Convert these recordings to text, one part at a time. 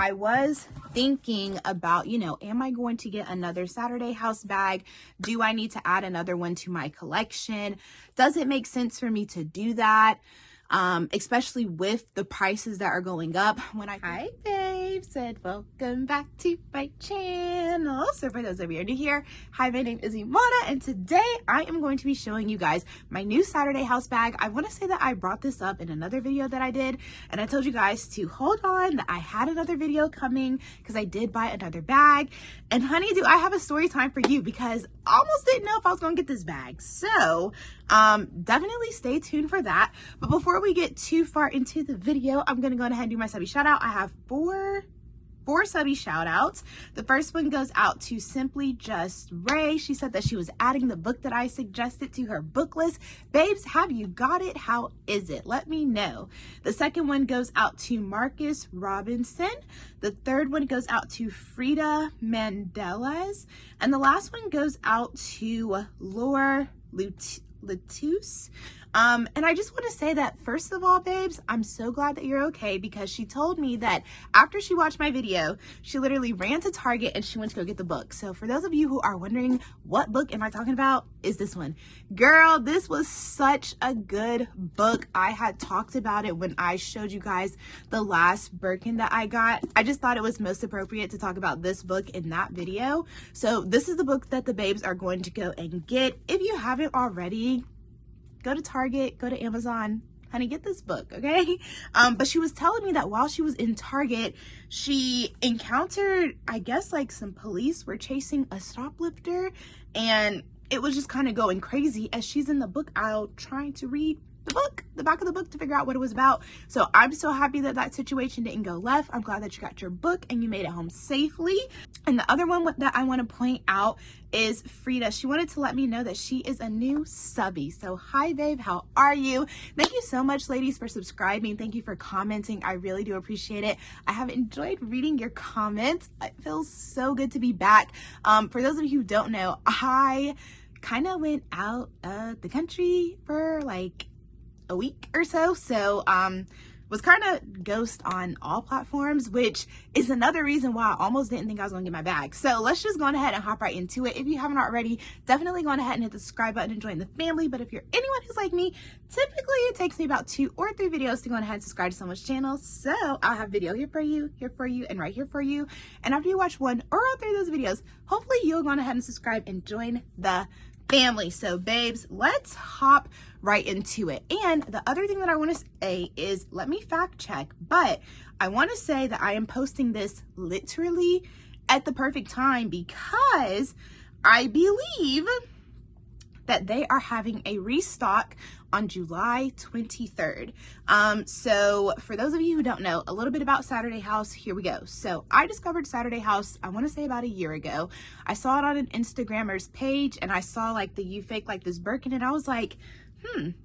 I was thinking about, you know, am I going to get another Saturday House bag? Do I need to add another one to my collection? Does it make sense for me to do that? Especially with the prices that are going up. Hi babes, and welcome back to my channel. So for those of you who are new here, hi, my name is Imana, and today I am going to be showing you guys my new Saturday House bag. I want to say that I brought this up in another video that I did, and I told you guys to hold on, that I had another video coming because I did buy another bag. And honey, do I have a story time for you, because I almost didn't know if I was going to get this bag. So definitely stay tuned for that. But before we get too far into the video, I'm going to go ahead and do my subby shout out. I have four subby shout outs. The first one goes out to Simply Just Ray. She said that she was adding the book that I suggested to her book list. Babes, have you got it? How is it? Let me know. The second one goes out to Marcus Robinson. The third one goes out to Frida Mandelas. And the last one goes out to Laura Latus. And I just want to say that, first of all, babes, I'm so glad that you're okay, because she told me that after she watched my video, she literally ran to Target and she went to go get the book. So for those of you who are wondering what book am I talking about, is this one. Girl, this was such a good book. I had talked about it when I showed you guys the last Birkin that I got. I just thought it was most appropriate to talk about this book in that video. So this is the book that the babes are going to go and get. If you haven't already, go to Target, go to Amazon, honey, get this book, okay? But she was telling me that while she was in Target, she encountered, I guess, like some police were chasing a shoplifter, and it was just kind of going crazy as she's in the book aisle trying to read the book, the back of the book, to figure out what it was about. So I'm so happy that that situation didn't go left. I'm glad that you got your book and you made it home safely. And the other one that I want to point out is Frida. She wanted to let me know that she is a new subby. So hi babe, how are you? Thank you so much, ladies, for subscribing. Thank you for commenting. I really do appreciate it. I have enjoyed reading your comments. It feels so good to be back. For those of you who don't know, I kind of went out of the country for like a week or so, was kind of ghost on all platforms, which is another reason why I almost didn't think I was gonna get my bag. So let's just go ahead and hop right into it. If you haven't already, definitely go ahead and hit the subscribe button and join the family. But if you're anyone who's like me, typically it takes me about 2 or 3 videos to go ahead and subscribe to someone's channel. So I'll have video here for you, and right here for you. And after you watch 1 or all 3 of those videos, hopefully you'll go ahead and subscribe and join the family. So babes, let's hop right into it. And the other thing that I want to say is, let me fact check, but I want to say that I am posting this literally at the perfect time, because I believe that they are having a restock on July 23rd. So for those of you who don't know a little bit about Saturday House, here we go. So I discovered Saturday House, I want to say about a year ago. I saw it on an Instagrammer's page, and I saw like the you fake like this Birkin, and I was like,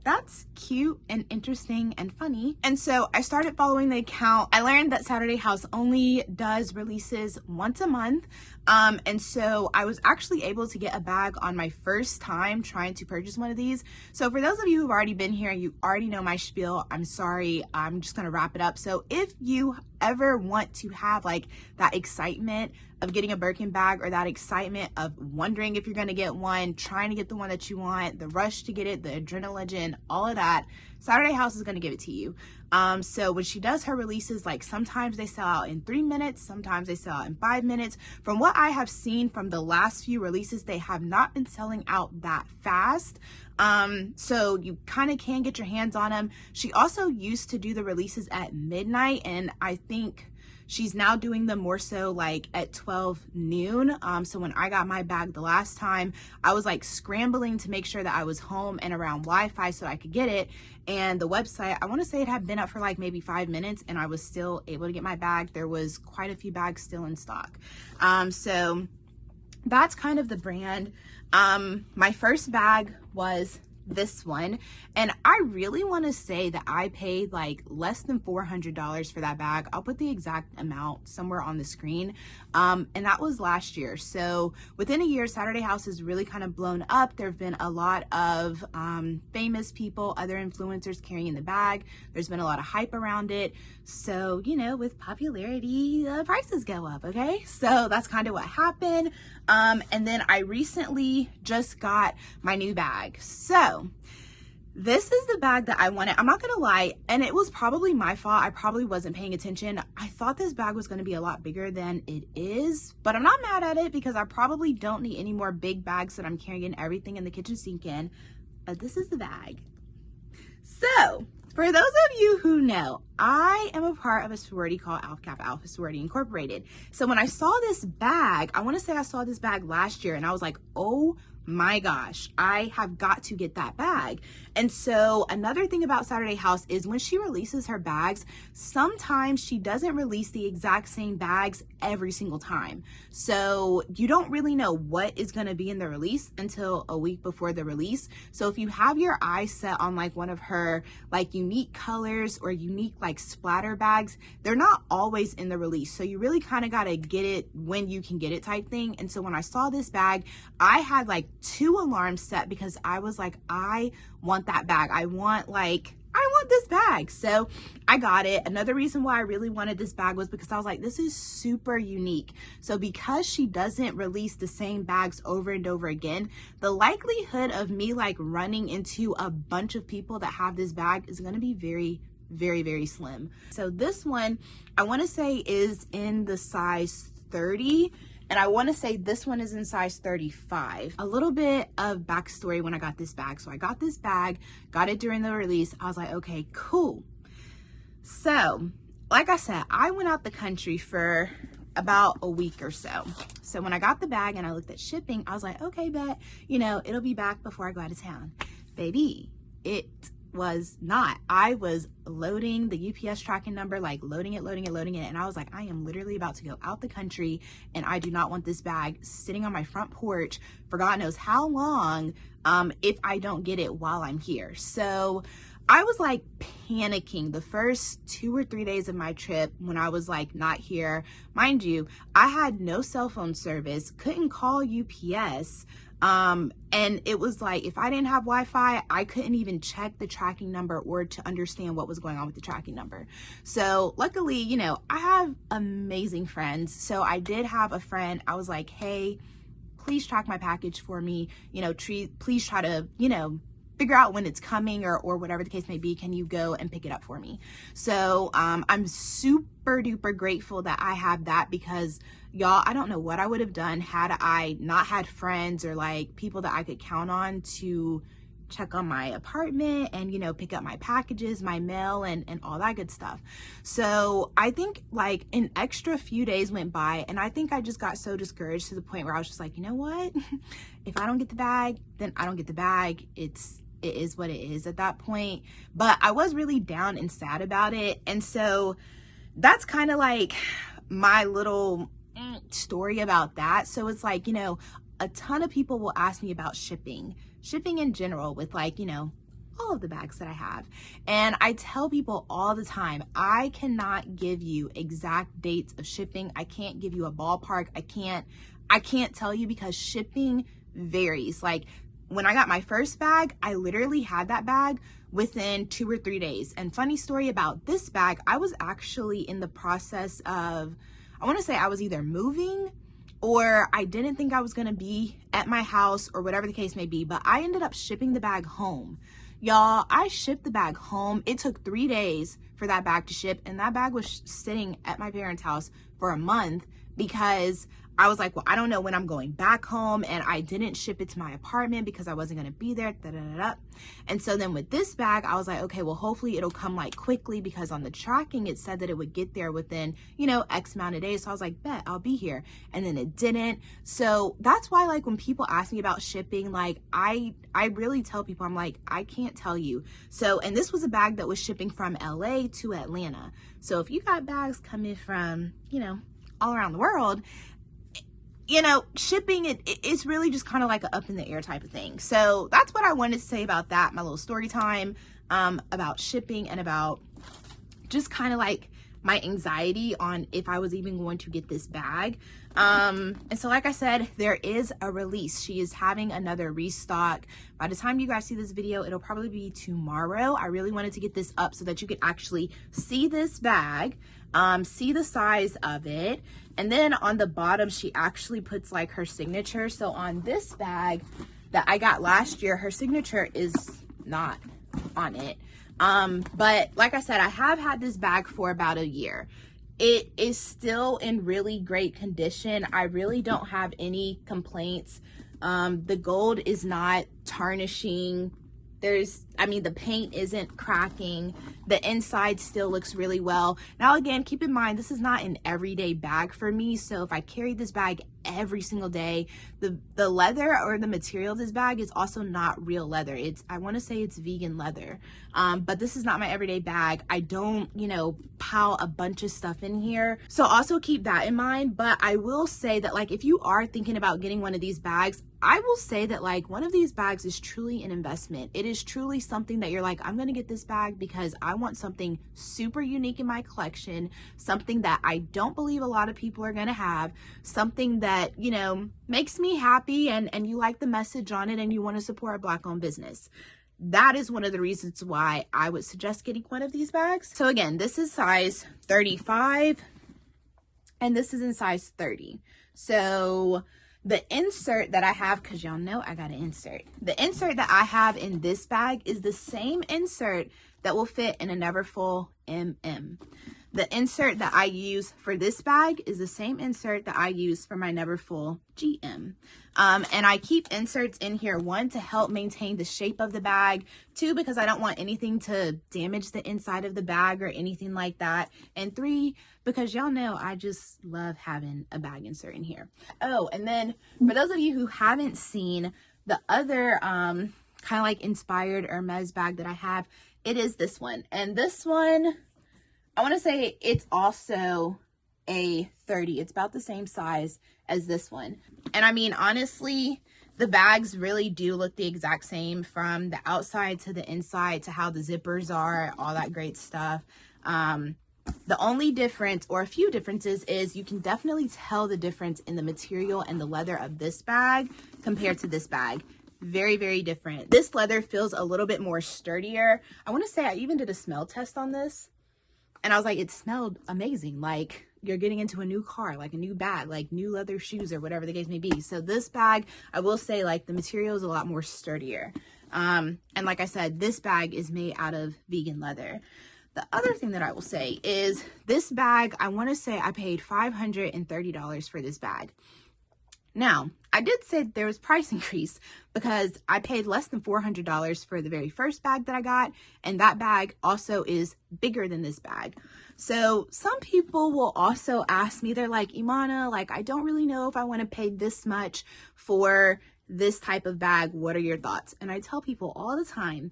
that's cute and interesting and funny. And so I started following the account. I learned that Saturday House only does releases once a month. And so I was actually able to get a bag on my first time trying to purchase one of these. So for those of you who've already been here, you already know my spiel. I'm sorry, I'm just gonna wrap it up. So if you ever want to have like that excitement of getting a Birkin bag, or that excitement of wondering if you're gonna get one, trying to get the one that you want, the rush to get it, the adrenaline, all of that, Saturday House is gonna give it to you. So when she does her releases, like sometimes they sell out in 3 minutes, sometimes they sell out in 5 minutes. From what I have seen from the last few releases, they have not been selling out that fast. So you kind of can get your hands on them. She also used to do the releases at midnight, and I think she's now doing them more so like at 12 noon. So when I got my bag the last time, I was like scrambling to make sure that I was home and around Wi-Fi so I could get it. And the website, I want to say it had been up for like maybe 5 minutes, and I was still able to get my bag. There was quite a few bags still in stock. So that's kind of the brand. My first bag was this one, and I really want to say that I paid like less than $400 for that bag. I'll put the exact amount somewhere on the screen, and that was last year. So within a year, Saturday House has really kind of blown up. There have been a lot of famous people, other influencers carrying the bag. There's been a lot of hype around it. So, you know, with popularity, prices go up, okay? So that's kind of what happened. And then I recently just got my new bag. So this is the bag that I wanted. I'm not gonna lie, and it was probably my fault. I probably wasn't paying attention. I thought this bag was gonna be a lot bigger than it is, but I'm not mad at it because I probably don't need any more big bags that I'm carrying everything in the kitchen sink in. But this is the bag. So for those of you who know, I am a part of a sorority called Alpha Kappa Alpha Sorority Incorporated. So when I saw this bag, I want to say I saw this bag last year and I was like, oh my gosh, I have got to get that bag. And so another thing about Saturday House is when she releases her bags, sometimes she doesn't release the exact same bags every single time. So you don't really know what is going to be in the release until a week before the release. So if you have your eyes set on like one of her like unique colors or unique like splatter bags, they're not always in the release. So you really kind of got to get it when you can get it type thing. And so when I saw this bag, I had like 2 alarms set because I was like, I want that bag. I want this bag. So I got it. Another reason why I really wanted this bag was because I was like, this is super unique. So because she doesn't release the same bags over and over again, the likelihood of me like running into a bunch of people that have this bag is going to be very, very slim. So this one, I want to say is in the size 30. And I want to say this one is in size 35. A little bit of backstory when I got this bag. So I got this bag, got it during the release. I was like, okay, cool. So like I said, I went out the country for about a week or so. So when I got the bag and I looked at shipping, I was like, okay, bet, you know, it'll be back before I go out of town. Baby, it was not. I was loading the UPS tracking number, like loading it. And I was like, I am literally about to go out the country and I do not want this bag sitting on my front porch for God knows how long if I don't get it while I'm here. So I was like panicking the first 2 or 3 days of my trip when I was like not here. Mind you, I had no cell phone service, couldn't call UPS. And it was like, if I didn't have Wi-Fi, I couldn't even check the tracking number or to understand what was going on with the tracking number. So luckily, you know, I have amazing friends. So I did have a friend. I was like, hey, please track my package for me. You know, please try to, you know, figure out when it's coming or whatever the case may be. Can you go and pick it up for me? So, I'm super duper grateful that I have that because y'all, I don't know what I would have done had I not had friends or like people that I could count on to check on my apartment and, you know, pick up my packages, my mail and all that good stuff. So I think like an extra few days went by and I think I just got so discouraged to the point where I was just like, you know what? If I don't get the bag, then I don't get the bag. It is what it is at that point. But I was really down and sad about it. And so that's kind of like my little story about that. So it's like, you know, a ton of people will ask me about shipping in general with like, you know, all of the bags that I have. And I tell people all the time, I cannot give you exact dates of shipping. I can't give you a ballpark. I can't tell you because shipping varies. Like when I got my first bag, I literally had that bag within 2 or 3 days. And funny story about this bag, I was actually in the process of, I want to say I was either moving or I didn't think I was going to be at my house or whatever the case may be, but I ended up shipping the bag home. Y'all, I shipped the bag home. It took 3 days for that bag to ship, and that bag was sitting at my parents' house for a month because I was like, well, I don't know when I'm going back home, and I didn't ship it to my apartment because I wasn't going to be there. And so then with this bag, I was like, okay, well, hopefully it'll come like quickly because on the tracking, it said that it would get there within, you know, X amount of days. So I was like, bet, I'll be here. And then it didn't. So that's why, like, when people ask me about shipping, like, I really tell people, I'm like, I can't tell you. So, and this was a bag that was shipping from LA to Atlanta. So if you got bags coming from, you know, all around the world, you know, shipping, it's really just kind of like a up in the air type of thing. So that's what I wanted to say about that, my little story time, about shipping and about just kind of like my anxiety on if I was even going to get this bag. And so like I said, there is a release. She is having another restock. By the time you guys see this video, it'll probably be tomorrow. I really wanted to get this up so that you could actually see this bag, see the size of it. And then on the bottom, she actually puts like her signature. So on this bag that I got last year, her signature is not on it. But like I said, I have had this bag for about a year. It is still in really great condition. I really don't have any complaints. The gold is not tarnishing. The paint isn't cracking. The inside still looks really well. Now, again, keep in mind, this is not an everyday bag for me. So if I carry this bag every single day, the leather or the material of this bag is also not real leather. I want to say it's vegan leather. But this is not my everyday bag. I don't, pile a bunch of stuff in here. So also keep that in mind. But I will say that, like, if you are thinking about getting one of these bags, I will say that, like, one of these bags is truly an investment. It is truly something that you're like, I'm going to get this bag because I want something super unique in my collection, something that I don't believe a lot of people are going to have, something that, makes me happy and you like the message on it and you want to support a Black-owned business. That is one of the reasons why I would suggest getting one of these bags. So again, this is size 35 and this is in size 30. So the insert that I have, because y'all know I got an insert. The insert that I have in this bag is the same insert that will fit in a Neverfull MM. The insert that I use for this bag is the same insert that I use for my Neverfull GM. And I keep inserts in here, one, to help maintain the shape of the bag, two, because I don't want anything to damage the inside of the bag or anything like that, and three, because y'all know I just love having a bag insert in here. Oh, and then for those of you who haven't seen the other kind of like inspired Hermes bag that I have, it is this one. And this one, I want to say it's also a 30. It's about the same size as this one. And I mean, honestly, the bags really do look the exact same from the outside to the inside to how the zippers are, all that great stuff. The only difference, or a few differences, is you can definitely tell the difference in the material and the leather of this bag compared to this bag. Very, very different. This leather feels a little bit more sturdier. I want to say I even did a smell test on this. And I was like, it smelled amazing. Like you're getting into a new car, like a new bag, like new leather shoes or whatever the case may be. So this bag, I will say, like, the material is a lot more sturdier. And like I said, this bag is made out of vegan leather. The other thing that I will say is this bag, I want to say I paid $530 for this bag. Now, I did say there was price increase because I paid less than $400 for the very first bag that I got, and that bag also is bigger than this bag. So some people will also ask me, they're like, Imana, like, I don't really know if I want to pay this much for this type of bag. What are your thoughts? And I tell people all the time,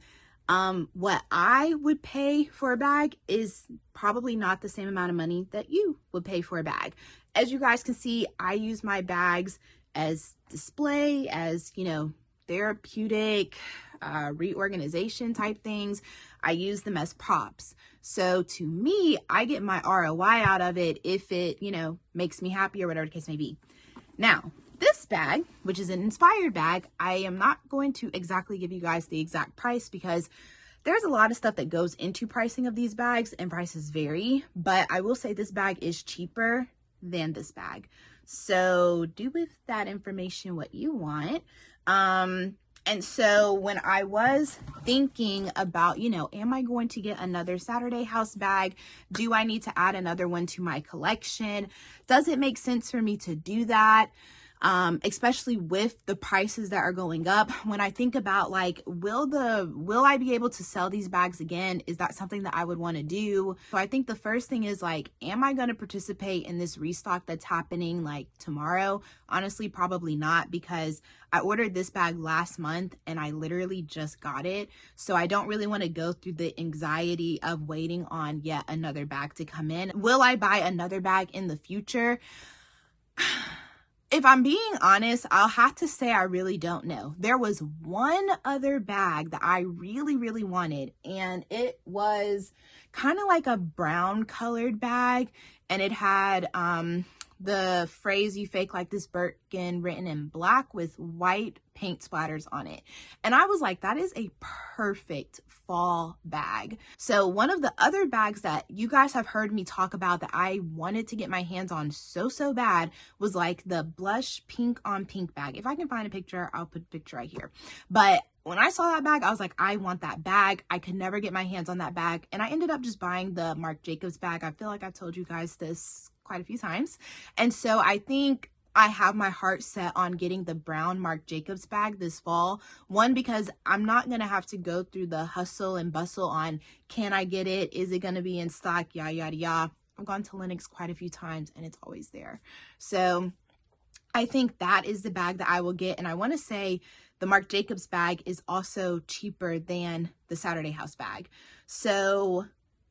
what I would pay for a bag is probably not the same amount of money that you would pay for a bag. As you guys can see, I use my bags as display, as, therapeutic, reorganization type things. I use them as props. So to me, I get my ROI out of it if it, makes me happy or whatever the case may be. Now, this bag, which is an inspired bag, I am not going to exactly give you guys the exact price because there's a lot of stuff that goes into pricing of these bags and prices vary, but I will say this bag is cheaper than this bag. So do with that information what you want. And so when I was thinking about, am I going to get another Saturday house bag? Do I need to add another one to my collection? Does it make sense for me to do that? Especially with the prices that are going up. When I think about, like, will I be able to sell these bags again? Is that something that I would want to do? So I think the first thing is, like, am I going to participate in this restock that's happening like tomorrow? Honestly, probably not, because I ordered this bag last month and I literally just got it. So I don't really want to go through the anxiety of waiting on yet another bag to come in. Will I buy another bag in the future? if I'm being honest, I'll have to say I really don't know. There was one other bag that I really, really wanted, and it was kind of like a brown colored bag, and it had the phrase "you fake like this Birkin" written in black with white paint splatters on it. And I was like, that is a perfect fall bag. So one of the other bags that you guys have heard me talk about that I wanted to get my hands on so bad was like the blush pink on pink bag. If I can find a picture, I'll put a picture right here. But when I saw that bag, I was like, I want that bag. I could never get my hands on that bag. And I ended up just buying the Marc Jacobs bag. I feel like I've told you guys this quite a few times. And so I think I have my heart set on getting the brown Marc Jacobs bag this fall. One, because I'm not going to have to go through the hustle and bustle on, can I get it? Is it going to be in stock? Yada, yada, yada. I've gone to Lenox quite a few times and it's always there. So I think that is the bag that I will get. And I want to say the Marc Jacobs bag is also cheaper than the Saturday House bag. So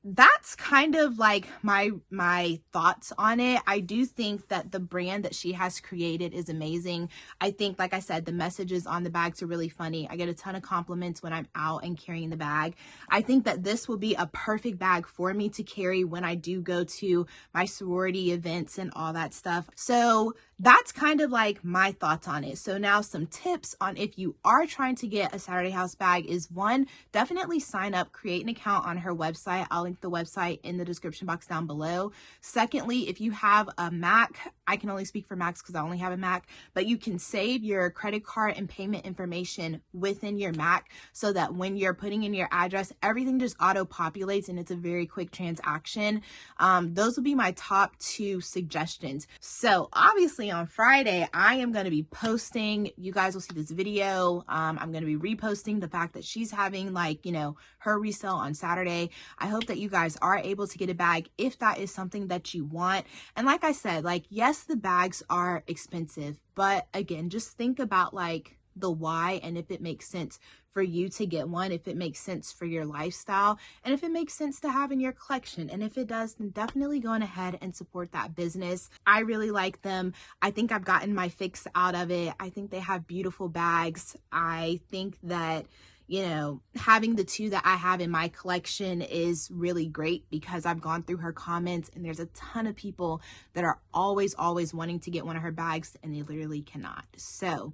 that's kind of like my thoughts on it. I do think that the brand that she has created is amazing. I think, like I said, the messages on the bags are really funny. I get a ton of compliments when I'm out and carrying the bag. I think that this will be a perfect bag for me to carry when I do go to my sorority events and all that stuff. So that's kind of like my thoughts on it. So now some tips on if you are trying to get a Saturday House bag is, one, definitely sign up, create an account on her website. I'll link the website in the description box down below. Secondly, if you have a Mac, I can only speak for Macs because I only have a Mac, but you can save your credit card and payment information within your Mac so that when you're putting in your address, everything just auto populates and it's a very quick transaction. Those will be my top two suggestions. So obviously on Friday, I am going to be posting, you guys will see this video. I'm going to be reposting the fact that she's having, like, you know, her resale on Saturday. I hope that you guys are able to get a bag if that is something that you want. And like I said, like, yes, the bags are expensive, but again, just think about like the why and if it makes sense for you to get one, if it makes sense for your lifestyle, and if it makes sense to have in your collection. And if it does, then definitely go on ahead and support that business. I really like them. I think I've gotten my fix out of it. I think they have beautiful bags. I think that, you know, having the two that I have in my collection is really great because I've gone through her comments and there's a ton of people that are always wanting to get one of her bags and they literally cannot. So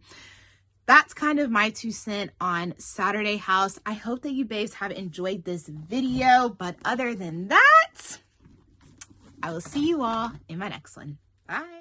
that's kind of my 2 cents on Saturday House. I hope that you babes have enjoyed this video, but other than that, I will see you all in my next one. Bye.